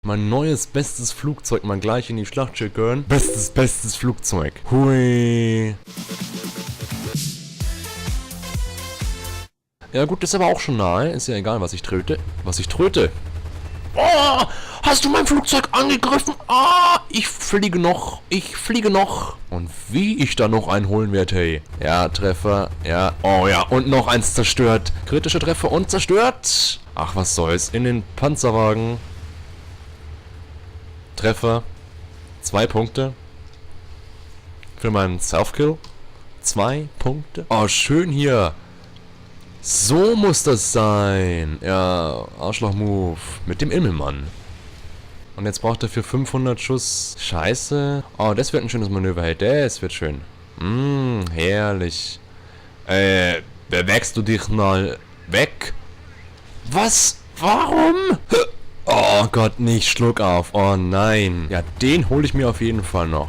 Mein neues, bestes Flugzeug mal gleich in die Schlacht schicken. Bestes Flugzeug. Hui. Ja gut, ist aber auch schon nahe. Ist ja egal, was ich tröte. Oh, hast du mein Flugzeug angegriffen? Ah, ich fliege noch. Und wie ich da noch einholen werde, hey. Ja, Treffer. Ja. Oh ja, und noch eins zerstört. Kritische Treffer und zerstört. Ach, was soll's. In den Panzerwagen. Treffer. 2 Punkte. Für meinen Self-Kill. 2 Punkte. Oh, schön hier. So muss das sein. Ja, Arschloch-Move. Mit dem Immelmann. Und jetzt braucht er für 500 Schuss. Scheiße. Oh, das wird ein schönes Manöver. Hey, das wird schön. Herrlich. Bewegst du dich mal weg? Was? Warum? Oh Gott, nicht Schluck auf. Oh nein. Ja, den hole ich mir auf jeden Fall noch.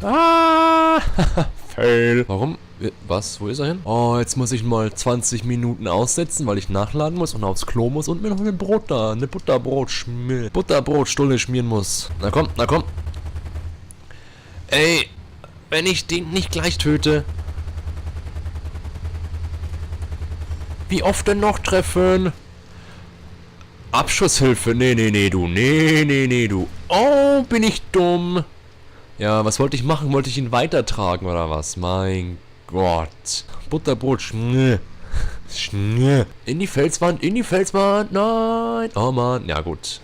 Ah, fail. Warum? Was? Wo ist er hin? Oh, jetzt muss ich mal 20 Minuten aussetzen, weil ich nachladen muss und aufs Klo muss und mir noch eine Butterbrotstulle schmieren muss. Na komm. Ey, wenn ich den nicht gleich töte. Wie oft denn noch treffen? Abschusshilfe. Nee, du. Oh, bin ich dumm. Ja, was wollte ich machen? Wollte ich ihn weitertragen oder was? Mein Gott. Butterbrot, schnell. In die Felswand, nein. Oh Mann, ja gut.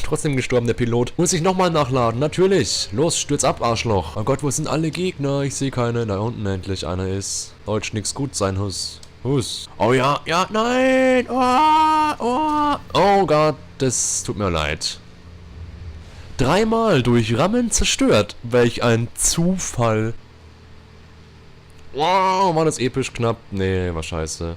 Trotzdem gestorben, der Pilot. Muss ich nochmal nachladen, natürlich. Los, stürz ab, Arschloch. Oh Gott, wo sind alle Gegner? Ich sehe keine. Da unten endlich einer ist. Deutsch nix gut sein, Hus. Oh ja, nein. Oh Gott, das tut mir leid. 3-mal durch Rammen zerstört. Welch ein Zufall. Wow, war das episch knapp? Nee, war scheiße.